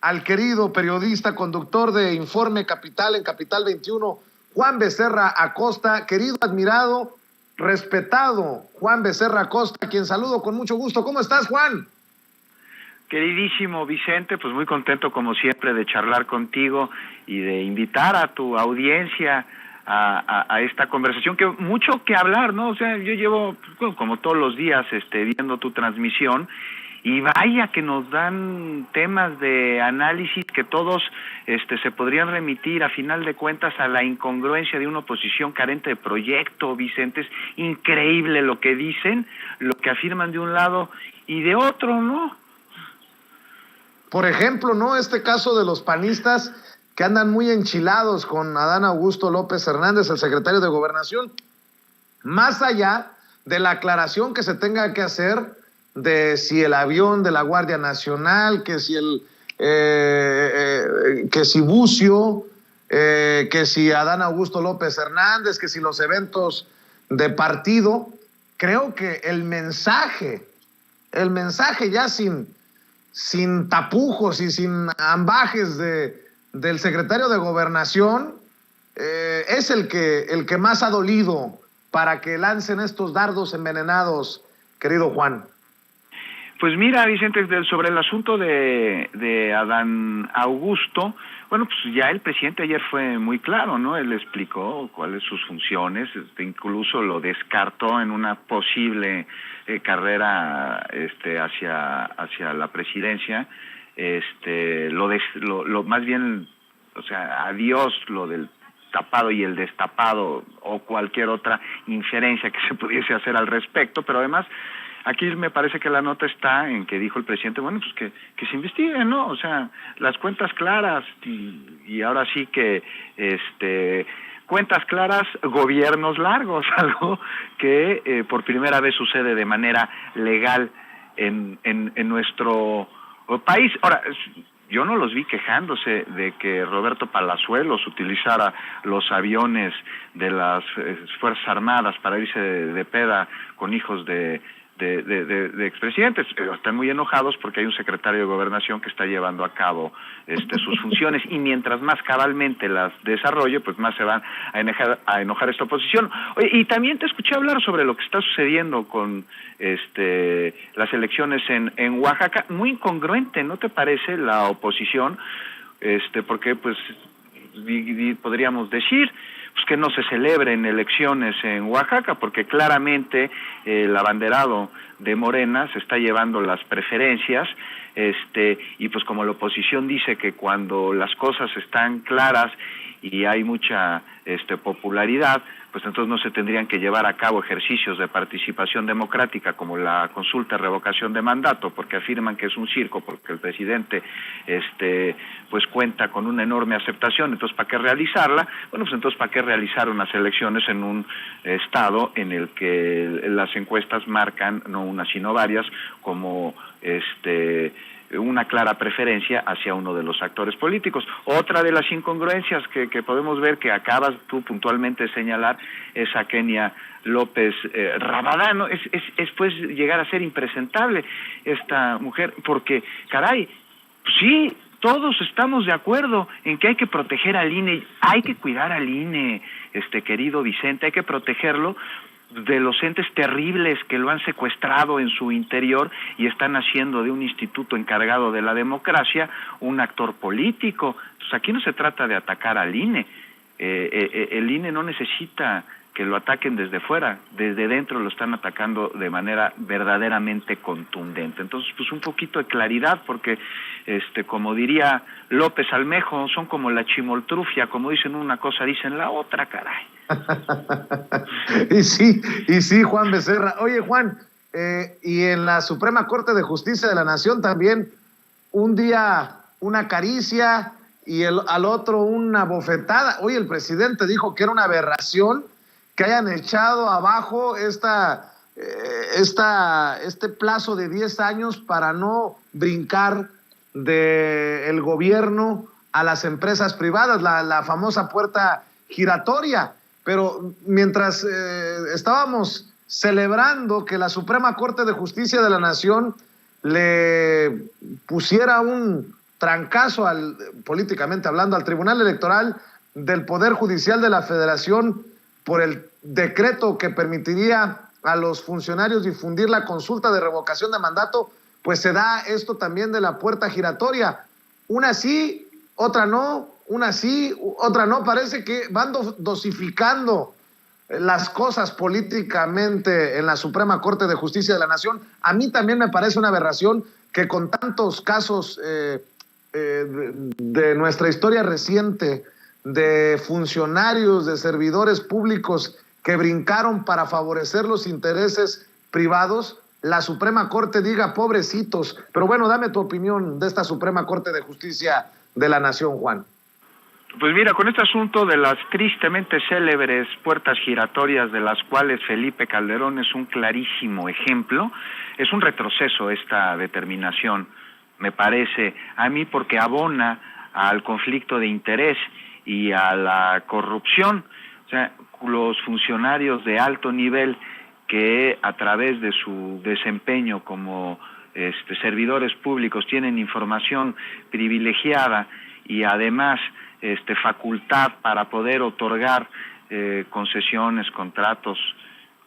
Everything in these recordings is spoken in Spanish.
al querido periodista, conductor de Informe Capital en Capital 21, Juan Becerra Acosta. Querido, admirado, respetado Juan Becerra Acosta, a quien saludo con mucho gusto. ¿Cómo estás, Juan? Queridísimo Vicente, pues muy contento como siempre de charlar contigo y de invitar a tu audiencia a esta conversación, que mucho que hablar, ¿no? O sea, yo llevo como todos los días viendo tu transmisión y vaya que nos dan temas de análisis que todos se podrían remitir a final de cuentas a la incongruencia de una oposición carente de proyecto, Vicente. Es increíble lo que dicen, lo que afirman de un lado y de otro, ¿no? Por ejemplo, ¿no? Este caso de los panistas que andan muy enchilados con Adán Augusto López Hernández, el secretario de Gobernación, más allá de la aclaración que se tenga que hacer de si el avión de la Guardia Nacional, que si Bucio, que si Adán Augusto López Hernández, que si los eventos de partido, creo que el mensaje ya sin tapujos y sin ambajes del secretario de Gobernación, es el que más ha dolido para que lancen estos dardos envenenados, querido Juan. Pues mira, Vicente, sobre el asunto de Adán Augusto, bueno, pues ya el presidente ayer fue muy claro, ¿no? Él explicó cuáles sus funciones, incluso lo descartó en una posible carrera hacia la presidencia, lo más bien, o sea, adiós lo del tapado y el destapado o cualquier otra inferencia que se pudiese hacer al respecto, pero además aquí me parece que la nota está en que dijo el presidente, bueno, pues que se investigue, ¿no? O sea, las cuentas claras y ahora sí que cuentas claras, gobiernos largos, algo que por primera vez sucede de manera legal en nuestro país. Ahora, yo no los vi quejándose de que Roberto Palazuelos utilizara los aviones de las Fuerzas Armadas para irse de peda con hijos de expresidentes. Están muy enojados porque hay un secretario de Gobernación que está llevando a cabo sus funciones, y mientras más cabalmente las desarrolle, pues más se van a enojar esta oposición. Oye, y también te escuché hablar sobre lo que está sucediendo con las elecciones en Oaxaca. Muy incongruente, ¿no te parece la oposición? Porque pues podríamos decir pues que no se celebren elecciones en Oaxaca, porque claramente el abanderado de Morena se está llevando las preferencias, y pues como la oposición dice que cuando las cosas están claras y hay mucha popularidad, pues entonces no se tendrían que llevar a cabo ejercicios de participación democrática como la consulta de revocación de mandato, porque afirman que es un circo, porque el presidente pues cuenta con una enorme aceptación. Entonces, ¿para qué realizarla? Bueno, pues entonces, ¿para qué realizar unas elecciones en un estado en el que las encuestas marcan, no una sino varias, como una clara preferencia hacia uno de los actores políticos? Otra de las incongruencias que podemos ver, que acabas tú puntualmente de señalar, es a Kenia López Rabadán, ¿no? Es pues llegar a ser impresentable esta mujer, porque, caray, sí, todos estamos de acuerdo en que hay que proteger al INE, hay que cuidar al INE, querido Vicente, hay que protegerlo de los entes terribles que lo han secuestrado en su interior y están haciendo de un instituto encargado de la democracia un actor político. Entonces aquí no se trata de atacar al INE, el INE no necesita que lo ataquen desde fuera, desde dentro lo están atacando de manera verdaderamente contundente. Entonces, pues un poquito de claridad, porque como diría López Almejo, son como la chimoltrufia, como dicen una cosa, dicen la otra, caray. Y sí, Juan Becerra. Oye, Juan, y en la Suprema Corte de Justicia de la Nación también, un día una caricia y al otro una bofetada. Oye, el presidente dijo que era una aberración que hayan echado abajo este plazo de 10 años para no brincar del gobierno a las empresas privadas, la famosa puerta giratoria. Pero mientras estábamos celebrando que la Suprema Corte de Justicia de la Nación le pusiera un trancazo, políticamente hablando, al Tribunal Electoral del Poder Judicial de la Federación por el decreto que permitiría a los funcionarios difundir la consulta de revocación de mandato, pues se da esto también de la puerta giratoria. Una sí, otra no, una sí, otra no. Parece que van dosificando las cosas políticamente en la Suprema Corte de Justicia de la Nación. A mí también me parece una aberración que con tantos casos de nuestra historia reciente, de funcionarios, de servidores públicos que brincaron para favorecer los intereses privados, la Suprema Corte diga pobrecitos. Pero bueno, dame tu opinión de esta Suprema Corte de Justicia de la Nación, Juan. Pues mira, con este asunto de las tristemente célebres puertas giratorias, de las cuales Felipe Calderón es un clarísimo ejemplo, es un retroceso esta determinación, me parece a mí, porque abona al conflicto de interés y a la corrupción. O sea, los funcionarios de alto nivel que a través de su desempeño como servidores públicos tienen información privilegiada y además facultad para poder otorgar concesiones, contratos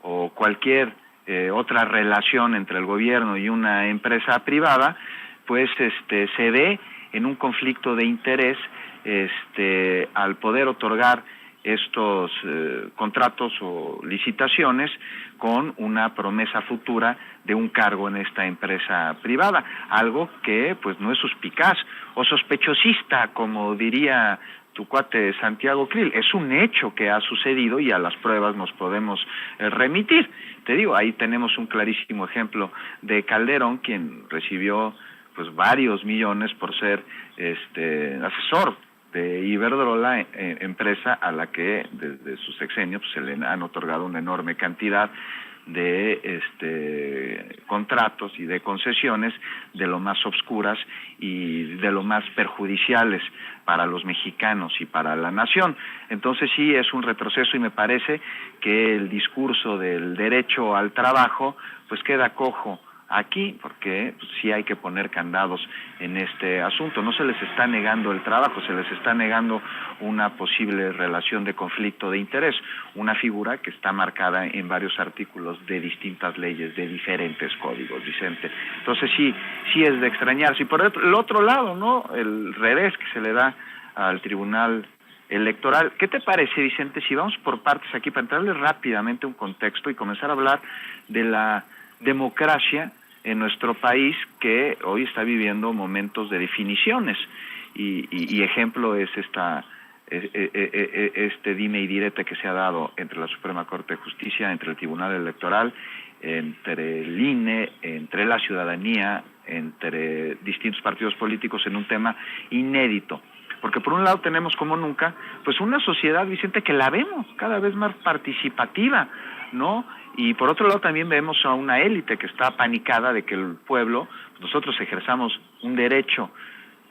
o cualquier otra relación entre el gobierno y una empresa privada, pues se ve en un conflicto de interés al poder otorgar estos contratos o licitaciones con una promesa futura de un cargo en esta empresa privada, algo que pues no es suspicaz o sospechosista, como diría tu cuate Santiago Krill. Es un hecho que ha sucedido y a las pruebas nos podemos remitir. Te digo, ahí tenemos un clarísimo ejemplo de Calderón, quien recibió pues varios millones por ser asesor de Iberdrola, empresa a la que desde su sexenio pues, se le han otorgado una enorme cantidad de contratos y de concesiones de lo más obscuras y de lo más perjudiciales para los mexicanos y para la nación. Entonces sí es un retroceso y me parece que el discurso del derecho al trabajo pues queda cojo aquí, porque pues, sí hay que poner candados en este asunto. No se les está negando el trabajo, se les está negando una posible relación de conflicto de interés, una figura que está marcada en varios artículos de distintas leyes, de diferentes códigos, Vicente. Entonces sí es de extrañarse. Y por el otro lado, ¿no?, el revés que se le da al Tribunal Electoral. ¿Qué te parece, Vicente, si vamos por partes aquí para entrarle rápidamente un contexto y comenzar a hablar de la democracia en nuestro país, que hoy está viviendo momentos de definiciones y ejemplo es este dime y direte que se ha dado entre la Suprema Corte de Justicia, entre el Tribunal Electoral, entre el INE, entre la ciudadanía, entre distintos partidos políticos en un tema inédito. Porque por un lado tenemos como nunca pues una sociedad, Vicente, que la vemos cada vez más participativa, ¿no? Y por otro lado también vemos a una élite que está apanicada de que el pueblo, nosotros ejerzamos un derecho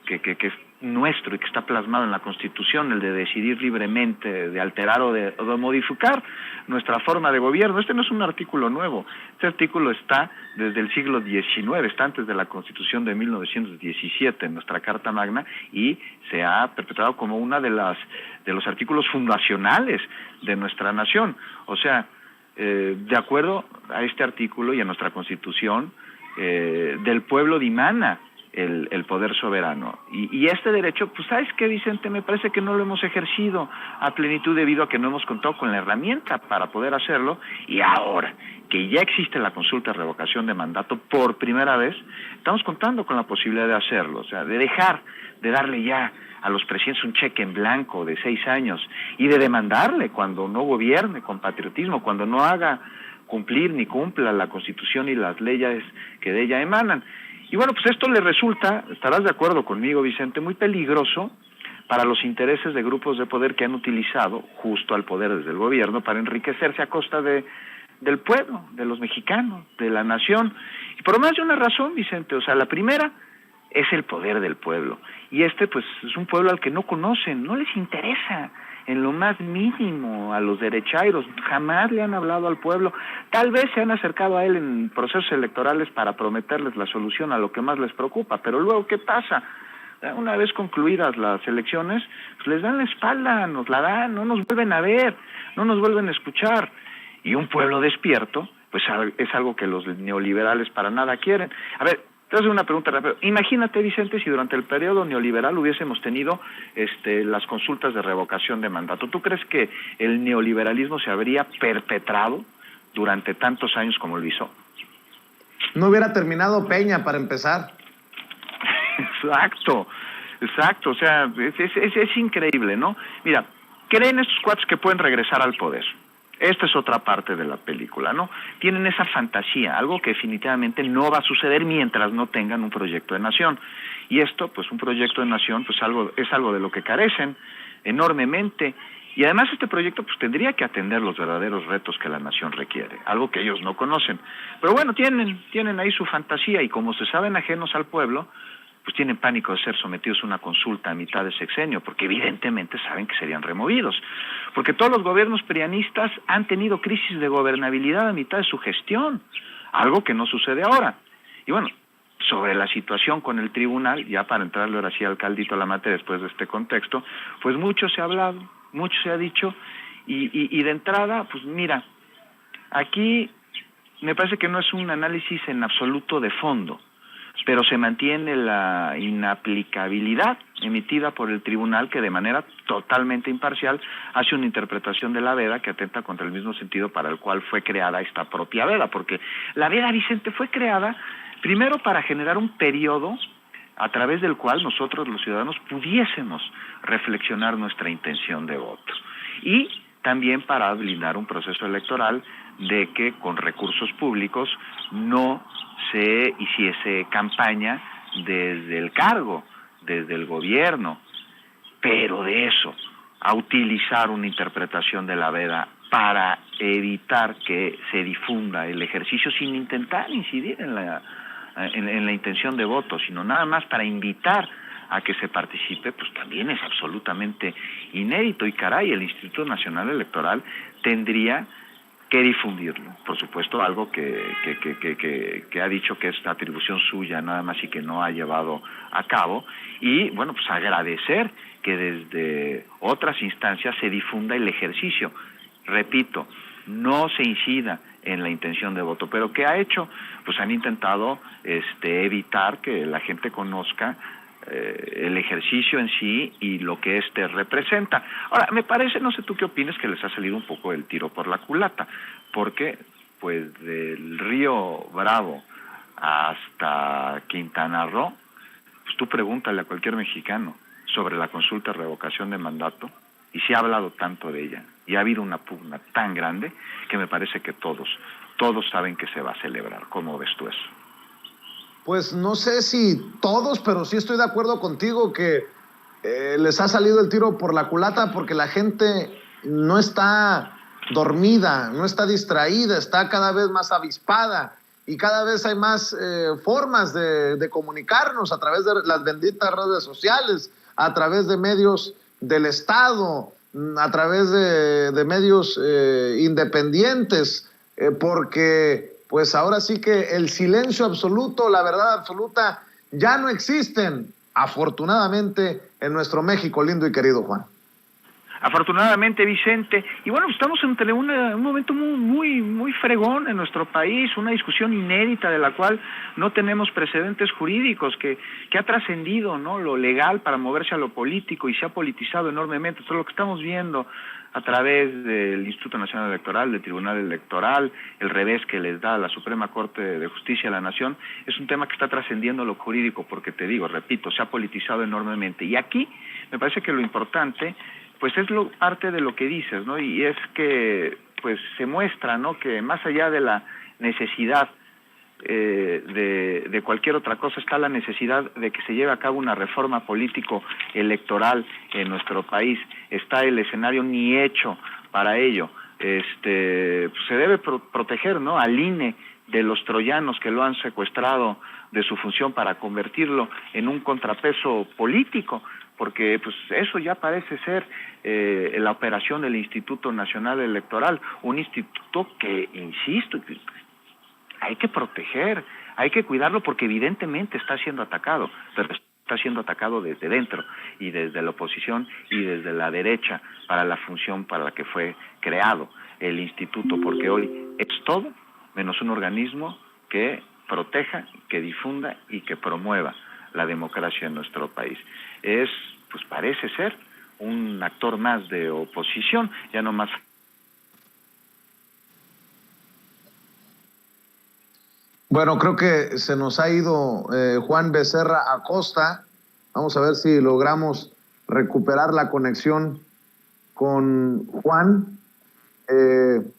que es nuestro y que está plasmado en la Constitución, el de decidir libremente, de alterar o de modificar nuestra forma de gobierno. Este no es un artículo nuevo, este artículo está desde el siglo XIX, está antes de la Constitución de 1917, en nuestra Carta Magna, y se ha perpetuado como una de los artículos fundacionales de nuestra nación. O sea, de acuerdo a este artículo y a nuestra Constitución, del pueblo dimana el poder soberano. Y este derecho, pues ¿sabes qué, Vicente? Me parece que no lo hemos ejercido a plenitud debido a que no hemos contado con la herramienta para poder hacerlo, y ahora que ya existe la consulta de revocación de mandato por primera vez, estamos contando con la posibilidad de hacerlo, o sea, de dejar de darle ya a los presidentes un cheque en blanco de 6 años y de demandarle cuando no gobierne con patriotismo, cuando no haga cumplir ni cumpla la Constitución y las leyes que de ella emanan. Y bueno, pues esto le resulta, estarás de acuerdo conmigo, Vicente, muy peligroso para los intereses de grupos de poder que han utilizado justo al poder desde el gobierno para enriquecerse a costa del pueblo, de los mexicanos, de la nación. Y por más de una razón, Vicente, o sea, la primera es el poder del pueblo. Y pues es un pueblo al que no conocen, no les interesa en lo más mínimo a los derechairos, jamás le han hablado al pueblo, tal vez se han acercado a él en procesos electorales para prometerles la solución a lo que más les preocupa, pero luego, ¿qué pasa? Una vez concluidas las elecciones, pues les dan la espalda, nos la dan, no nos vuelven a ver, no nos vuelven a escuchar. Y un pueblo despierto, pues es algo que los neoliberales para nada quieren. A ver, te hago una pregunta rápida. Imagínate, Vicente, si durante el periodo neoliberal hubiésemos tenido las consultas de revocación de mandato. ¿Tú crees que el neoliberalismo se habría perpetrado durante tantos años como lo hizo? No hubiera terminado Peña para empezar. Exacto, o sea, es increíble, ¿no? Mira, creen estos cuates que pueden regresar al poder. Esta es otra parte de la película, ¿no? Tienen esa fantasía, algo que definitivamente no va a suceder mientras no tengan un proyecto de nación. Y esto, pues un proyecto de nación, pues es algo de lo que carecen enormemente. Y además este proyecto pues tendría que atender los verdaderos retos que la nación requiere, algo que ellos no conocen. Pero bueno, tienen ahí su fantasía y como se saben ajenos al pueblo, pues tienen pánico de ser sometidos a una consulta a mitad de sexenio, porque evidentemente saben que serían removidos. Porque todos los gobiernos prianistas han tenido crisis de gobernabilidad a mitad de su gestión, algo que no sucede ahora. Y bueno, sobre la situación con el tribunal, ya para entrarle ahora sí al caldito a la materia después de este contexto, pues mucho se ha hablado, mucho se ha dicho, y de entrada, pues mira, aquí me parece que no es un análisis en absoluto de fondo, pero se mantiene la inaplicabilidad emitida por el tribunal que de manera totalmente imparcial hace una interpretación de la veda que atenta contra el mismo sentido para el cual fue creada esta propia veda, porque la veda, Vicente, fue creada primero para generar un periodo a través del cual nosotros los ciudadanos pudiésemos reflexionar nuestra intención de voto y también para blindar un proceso electoral de que con recursos públicos no se hiciese campaña desde el cargo, desde el gobierno, pero de eso a utilizar una interpretación de la veda para evitar que se difunda el ejercicio sin intentar incidir en la intención de voto, sino nada más para invitar a que se participe, pues también es absolutamente inédito. Y caray, el Instituto Nacional Electoral tendría que difundirlo, por supuesto, algo que ha dicho que es atribución suya nada más y que no ha llevado a cabo, y bueno, pues agradecer que desde otras instancias se difunda el ejercicio. Repito, no se incida en la intención de voto, pero ¿qué ha hecho? Pues han intentado evitar que la gente conozca el ejercicio en sí y lo que éste representa. Ahora, me parece, no sé tú qué opinas, que les ha salido un poco el tiro por la culata, porque pues del Río Bravo hasta Quintana Roo, pues tú pregúntale a cualquier mexicano sobre la consulta de revocación de mandato, y se ha hablado tanto de ella, y ha habido una pugna tan grande, que me parece que todos saben que se va a celebrar. ¿Cómo ves tú eso? Pues no sé si todos, pero sí estoy de acuerdo contigo que les ha salido el tiro por la culata porque la gente no está dormida, no está distraída, está cada vez más avispada y cada vez hay más formas de comunicarnos a través de las benditas redes sociales, a través de medios del Estado, a través de medios independientes, porque pues ahora sí que el silencio absoluto, la verdad absoluta, ya no existen, afortunadamente, en nuestro México lindo y querido, Juan. Afortunadamente, Vicente, y bueno, estamos entre un momento muy fregón en nuestro país, una discusión inédita de la cual no tenemos precedentes jurídicos, que ha trascendido, ¿no?, lo legal para moverse a lo político y se ha politizado enormemente. Todo lo que estamos viendo a través del Instituto Nacional Electoral, del Tribunal Electoral, el revés que les da a la Suprema Corte de Justicia de la Nación, es un tema que está trascendiendo lo jurídico, porque te digo, repito, se ha politizado enormemente. Y aquí me parece que lo importante pues es parte de lo que dices, ¿no? Y es que pues se muestra, ¿no?, que más allá de la necesidad de cualquier otra cosa está la necesidad de que se lleve a cabo una reforma político-electoral en nuestro país. Está el escenario ni hecho para ello. Pues se debe proteger, ¿no?, al INE de los troyanos que lo han secuestrado de su función para convertirlo en un contrapeso político, porque pues eso ya parece ser la operación del Instituto Nacional Electoral, un instituto que, insisto, hay que proteger, hay que cuidarlo porque evidentemente está siendo atacado, pero está siendo atacado desde dentro y desde la oposición y desde la derecha para la función para la que fue creado el instituto, porque hoy es todo menos un organismo que proteja, que difunda y que promueva la democracia en nuestro país. Pues parece ser un actor más de oposición, ya no más. Bueno, creo que se nos ha ido Juan Becerra Acosta. Vamos a ver si logramos recuperar la conexión con Juan. En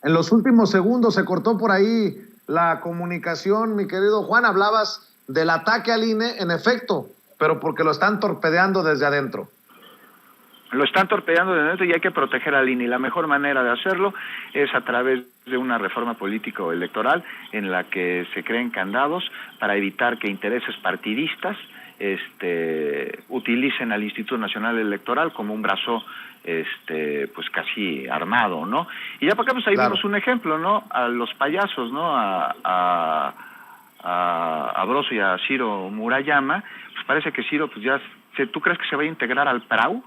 los últimos segundos se cortó por ahí la comunicación, mi querido Juan. Hablabas del ataque al INE, en efecto, pero porque lo están torpedeando desde adentro. Lo están torpedeando desde adentro y hay que proteger al INE. Y la mejor manera de hacerlo es a través de una reforma político-electoral en la que se creen candados para evitar que intereses partidistas utilicen al Instituto Nacional Electoral como un brazo pues casi armado, ¿no? Y ya para acá pues ahí vimos un ejemplo, ¿no? A los payasos, ¿no? A Broso y a Ciro Murayama, pues parece que Ciro pues ya, ¿tú crees que se va a integrar al PRAU?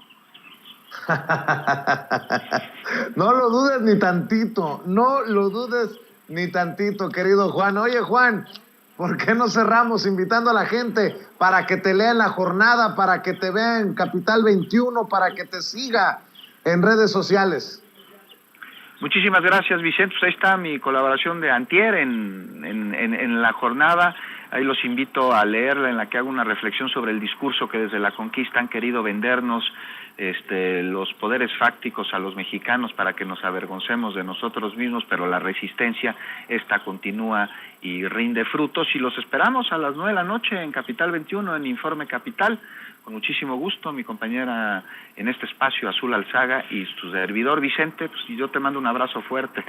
No lo dudes ni tantito, no lo dudes ni tantito, querido Juan. Oye, Juan, ¿por qué no cerramos invitando a la gente para que te lea en la jornada, para que te vea en Capital 21, para que te siga en redes sociales? Muchísimas gracias, Vicente. Pues ahí está mi colaboración de antier en la jornada. Ahí los invito a leerla, en la que hago una reflexión sobre el discurso que desde la conquista han querido vendernos los poderes fácticos a los mexicanos para que nos avergoncemos de nosotros mismos, pero la resistencia esta continúa y rinde frutos, y los esperamos a las 9 de la noche en Capital 21, en Informe Capital. Con muchísimo gusto, mi compañera en este espacio, Azul Alzaga, y su servidor Vicente, pues yo te mando un abrazo fuerte.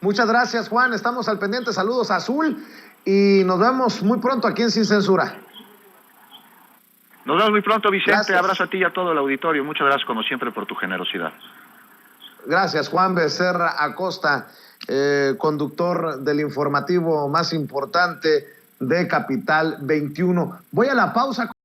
Muchas gracias, Juan, estamos al pendiente. Saludos a Azul y nos vemos muy pronto aquí en Sin Censura. Nos vemos muy pronto, Vicente. Gracias. Abrazo a ti y a todo el auditorio. Muchas gracias, como siempre, por tu generosidad. Gracias, Juan Becerra Acosta, conductor del informativo más importante de Capital 21. Voy a la pausa.